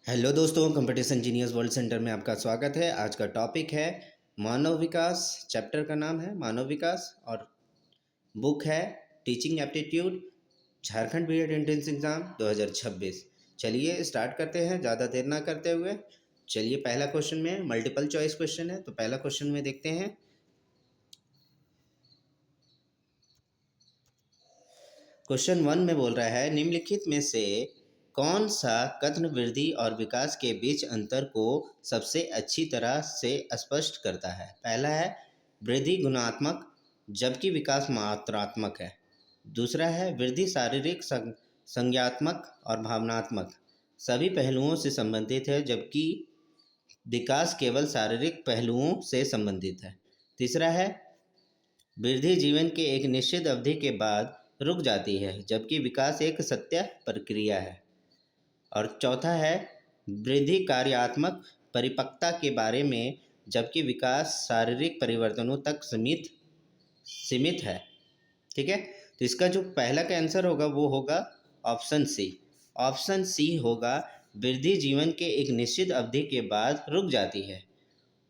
Hello दोस्तों, computation engineers world centre में आपका स्वागत है। आज का टॉपिक है मानव विकास। चैप्टर का नाम है मानव विकास और बुक है teaching aptitude Jharkhand BEd entrance exam 2026। चलिए स्टार्ट करते हैं ज़्यादा देर ना करते हुए। चलिए पहला क्वेश्चन में मल्टीपल चॉइस क्वेश्चन है, तो पहला क्वेश्चन में देखते हैं। क्वेश्चन 1 में बोल रहा है निम्नलिखित में से कौन सा कथन वृद्धि और विकास के बीच अंतर को सबसे अच्छी तरह से स्पष्ट करता है। पहला है वृद्धि गुणात्मक जबकि विकास मात्रात्मक है। दूसरा है वृद्धि शारीरिक संज्ञात्मक और भावनात्मक सभी पहलुओं से संबंधित है जबकि विकास केवल शारीरिक पहलुओं से संबंधित है। तीसरा है वृद्धि जीवन के एक निश्चित अवधि के बाद रुक जाती है जबकि विकास एक सत्य प्रक्रिया है। और चौथा है वृद्धि कार्यात्मक परिपक्वता के बारे में जबकि विकास शारीरिक परिवर्तनों तक सीमित है। ठीक है, तो इसका जो पहला का आंसर होगा वो होगा ऑप्शन सी। ऑप्शन सी होगा वृद्धि जीवन के एक निश्चित अवधि के बाद रुक जाती है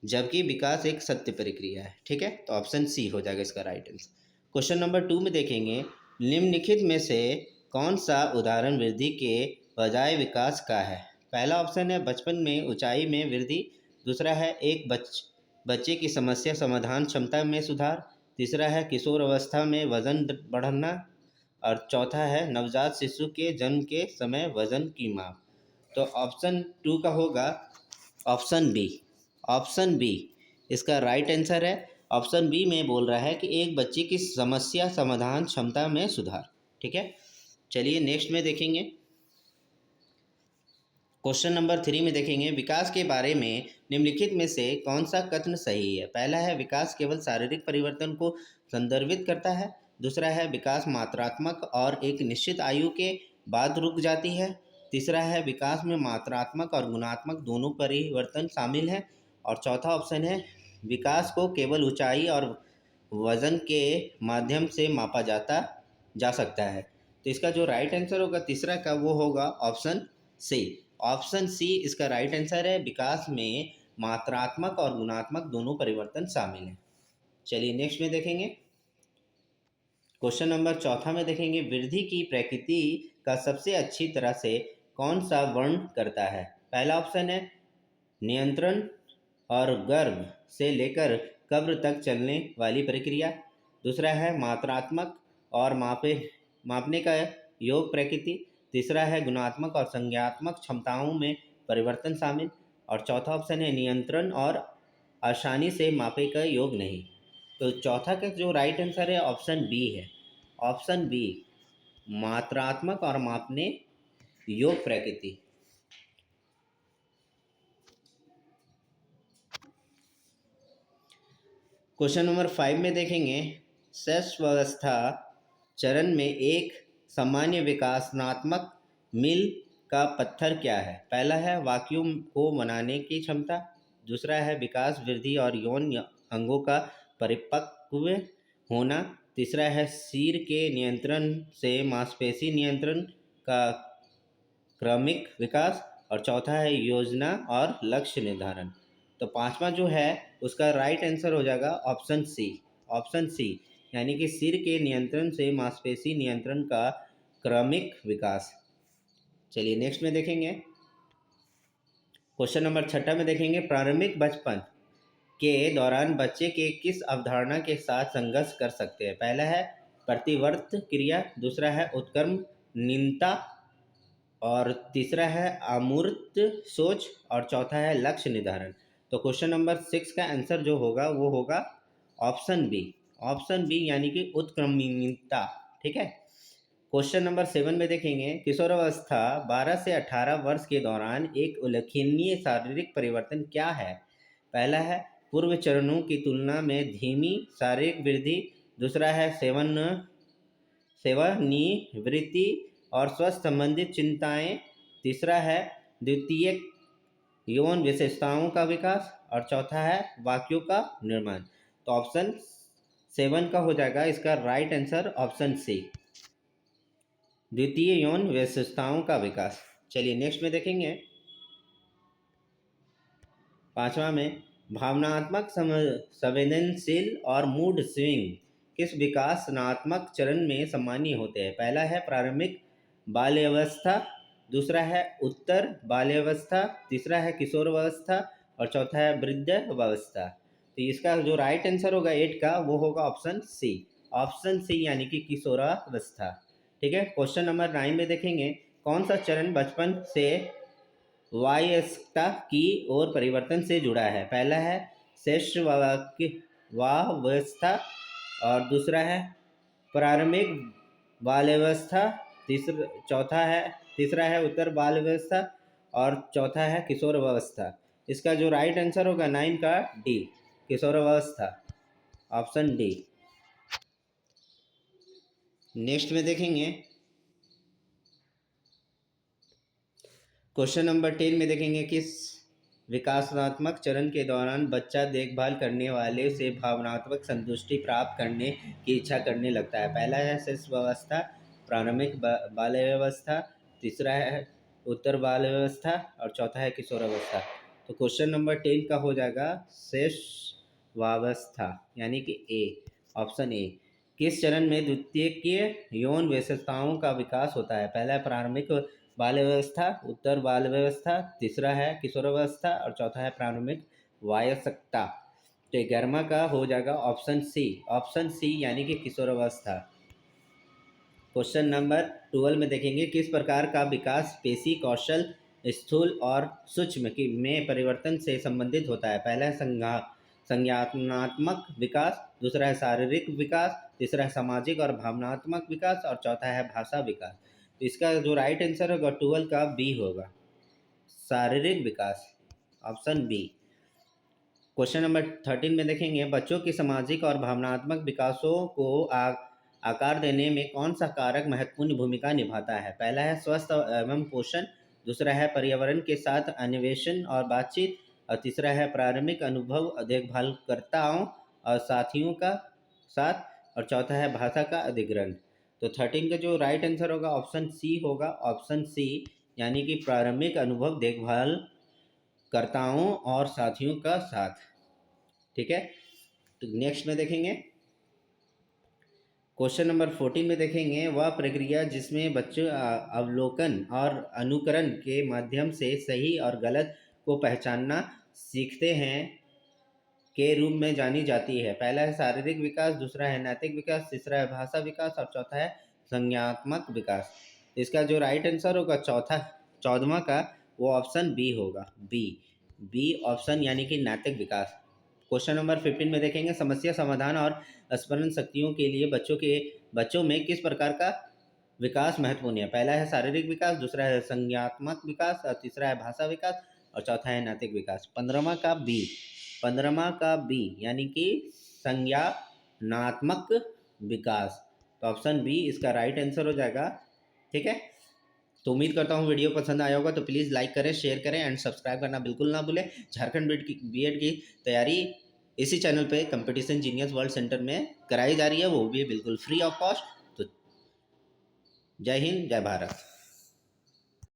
जबकि विकास एक सत्य प्रक्रिया है। ठीक है, तो ऑप्शन सी हो जाएगा इसका राइट आंसर। क्वेश्चन नंबर 2 में देखेंगे निम्नलिखित में से कौन सा उदाहरण वृद्धि के बजाय विकास का है। पहला ऑप्शन है बचपन में ऊंचाई में वृद्धि। दूसरा है एक बच्चे की समस्या समाधान क्षमता में सुधार। तीसरा है किशोर अवस्था में वजन बढ़ना। और चौथा है नवजात शिशु के जन्म के समय वजन की माप। तो ऑप्शन 2 का होगा ऑप्शन बी। ऑप्शन बी इसका राइट आंसर है। ऑप्शन बी में बोल रहा है कि एक बच्चे की समस्या समाधान क्षमता में सुधार। ठीक है, चलिए नेक्स्ट में देखेंगे। क्वेश्चन नंबर 3 में देखेंगे विकास के बारे में निम्नलिखित में से कौन सा कथन सही है। पहला है विकास केवल शारीरिक परिवर्तन को संदर्भित करता है। दूसरा है विकास मात्रात्मक और एक निश्चित आयु के बाद रुक जाती है। तीसरा है विकास में मात्रात्मक और गुणात्मक दोनों परिवर्तन शामिल हैं। और चौथा ऑप्शन है विकास को केवल ऊंचाई और वजन के माध्यम से मापा जा सकता है। तो इसका जो राइट आंसर होगा तीसरा का वो होगा ऑप्शन सी। ऑप्शन सी इसका राइट आंसर है। विकास में मात्रात्मक और गुणात्मक दोनों परिवर्तन शामिल हैं। चलिए नेक्स्ट में देखेंगे। क्वेश्चन नंबर 4 में देखेंगे वृद्धि की प्रकृति का सबसे अच्छी तरह से कौन सा वर्ण करता है। पहला ऑप्शन है नियंत्रण और गर्भ से लेकर कब्र तक चलने वाली प्रक्रिया। दूसरा है मात्रात्मक और मापने का योग प्रकृति। तीसरा है गुणात्मक और संज्ञात्मक क्षमताओं में परिवर्तन शामिल। और चौथा ऑप्शन है नियंत्रण और आसानी से मापे का योग नहीं। तो चौथा का जो राइट आंसर है ऑप्शन बी है। ऑप्शन बी मात्रात्मक और मापने योग प्रकृति। क्वेश्चन नंबर 5 में देखेंगे शैशवावस्था चरण में एक सामान्य विकासात्मक मील का पत्थर क्या है। पहला है वैक्यूम को बनाने की क्षमता। दूसरा है विकास वृद्धि और यौन अंगों का परिपक्व होना। तीसरा है सिर के नियंत्रण से मांसपेशी नियंत्रण का क्रमिक विकास। और चौथा है योजना और लक्ष्य निर्धारण। तो पांचवा जो है उसका राइट आंसर हो जाएगा ऑप्शन सी। ऑप्शन सी यानी कि सिर के नियंत्रण से मांसपेशी नियंत्रण का क्रमिक विकास। चलिए नेक्स्ट में देखेंगे। क्वेश्चन नंबर 6 में देखेंगे प्रारंभिक बचपन के दौरान बच्चे के किस अवधारणा के साथ संघर्ष कर सकते हैं। पहला है प्रतिवर्त क्रिया। दूसरा है उत्क्रमणीयता। और तीसरा है अमूर्त सोच। और चौथा है लक्ष्य निर्धारण। तो क्वेश्चन नंबर 6 का आंसर जो होगा वो होगा ऑप्शन बी। ऑप्शन बी यानी कि उत्क्रमणीयता। ठीक है, क्वेश्चन नंबर 7 में देखेंगे किशोरावस्था 12 से 18 वर्ष के दौरान एक उल्लेखनीय शारीरिक परिवर्तन क्या है। पहला है पूर्व चरणों की तुलना में धीमी शारीरिक वृद्धि। दूसरा है सेवानिवृत्ति और स्वास्थ्य संबंधित चिंताएं। तीसरा है द्वितीयक यौन विशेषताओं का विकास। और चौथा है वाक्यों का निर्माण। तो ऑप्शन 7 का हो जाएगा इसका राइट आंसर ऑप्शन सी द्वितीय यौन विशेषताओं का विकास। चलिए नेक्स्ट में देखेंगे। 5वां में भावनात्मक संवेदनशील और मूड स्विंग किस विकासनात्मक चरण में सामान्य होते हैं? पहला है प्रारंभिक बाल्यावस्था, दूसरा है उत्तर बाल्यावस्था, तीसरा है किशोरावस्था और चौथा है वृद्धावस्था। तो इसका जो राइट आंसर होगा 8 का वो होगा ऑप्शन सी। ऑप्शन सी यानी कि किशोरावस्था। ठीक है, क्वेश्चन नंबर 9 में देखेंगे कौन सा चरण बचपन से वयस्कता की ओर परिवर्तन से जुड़ा है? पहला है शैशवावस्था और दूसरा है प्रारंभिक बाल्यावस्था, तीसरा है उत्तर बाल्यावस्था और चौथा है किशोरावस्था। इसका जो राइट आंसर होगा 9 का डी, किशोरावस्था, ऑप्शन डी। नेक्स्ट में देखेंगे क्वेश्चन नंबर 10 में देखेंगे किस विकासात्मक चरण के दौरान बच्चा देखभाल करने वाले से भावनात्मक संतुष्टि प्राप्त करने की इच्छा करने लगता है? पहला है शिशुअवस्था, प्रारंभिक बाल्यावस्था, तीसरा है उत्तर बाल्यावस्था और चौथा है किशोरावस्था। तो क्वेश्चन नंबर 10 का हो जाएगा शिशुअवस्था यानी कि ए, ऑप्शन ए। किस चरण में द्वितीयक यौन विशेषताओं का विकास होता है? पहला है प्रारंभिक बाल्यावस्था, उत्तर बाल्यावस्था, तीसरा है किशोरावस्था और चौथा है प्रारंभिक वयस्कता। तो 11वां का हो जाएगा ऑप्शन सी, ऑप्शन सी यानी कि किशोरावस्था। क्वेश्चन नंबर 12 में देखेंगे किस प्रकार का विकास पेशी कौशल स्थूल और सूक्ष्म में परिवर्तन से संबंधित होता है? पहला है संज्ञानात्मक विकास, दूसरा है शारीरिक विकास, तीसरा है सामाजिक और भावनात्मक विकास और चौथा है भाषा विकास। तो इसका जो राइट आंसर होगा 12 का बी होगा, शारीरिक विकास, ऑप्शन बी। क्वेश्चन नंबर 13 में देखेंगे बच्चों की सामाजिक और भावनात्मक विकासों को आकार देने में कौन सा कारक महत्वपूर्ण भूमिका निभाता है? पहला है स्वस्थ एवं पोषण, दूसरा है पर्यावरण के साथ अन्वेषण और बातचीत और तीसरा है प्रारंभिक अनुभव देखभालकर्ताओं और साथियों का साथ और चौथा है भाषा का अधिग्रहण। तो 13 का जो राइट आंसर होगा ऑप्शन सी होगा, ऑप्शन सी यानी कि प्रारंभिक अनुभव देखभालकर्ताओं और साथियों का साथ। ठीक है, तो नेक्स्ट में देखेंगे क्वेश्चन नंबर 14 में देखेंगे वह प्रक्रिया जिसमें बच्चे अवलोकन और अनुकरण के माध्यम से सही और गलत को पहचानना सीखते हैं के रूप में जानी जाती है? पहला है शारीरिक विकास, दूसरा है नैतिक विकास, तीसरा है भाषा विकास और चौथा है संज्ञानात्मक विकास। इसका जो राइट आंसर होगा 14वां का वो ऑप्शन बी होगा, बी ऑप्शन यानी कि नैतिक विकास। क्वेश्चन नंबर 15 में देखेंगे समस्या समाधान और स्मरण शक्तियों के लिए बच्चों में किस प्रकार का विकास महत्वपूर्ण है? पहला है शारीरिक विकास, दूसरा है संज्ञानात्मक विकास और तीसरा है भाषा विकास और चौथा है नैतिक विकास। 15वां का बी यानी कि संज्ञानात्मक विकास। तो ऑप्शन बी इसका राइट आंसर हो जाएगा। ठीक है, तो उम्मीद करता हूँ वीडियो पसंद आया होगा, तो प्लीज़ लाइक करें, शेयर करें एंड सब्सक्राइब करना बिल्कुल ना भूलें। झारखंड बीएड की तैयारी इसी चैनल पे कंपटीशन जीनियस वर्ल्ड सेंटर में कराई जा रही है, वो भी बिल्कुल फ्री ऑफ कॉस्ट। तो जय हिंद, जय भारत।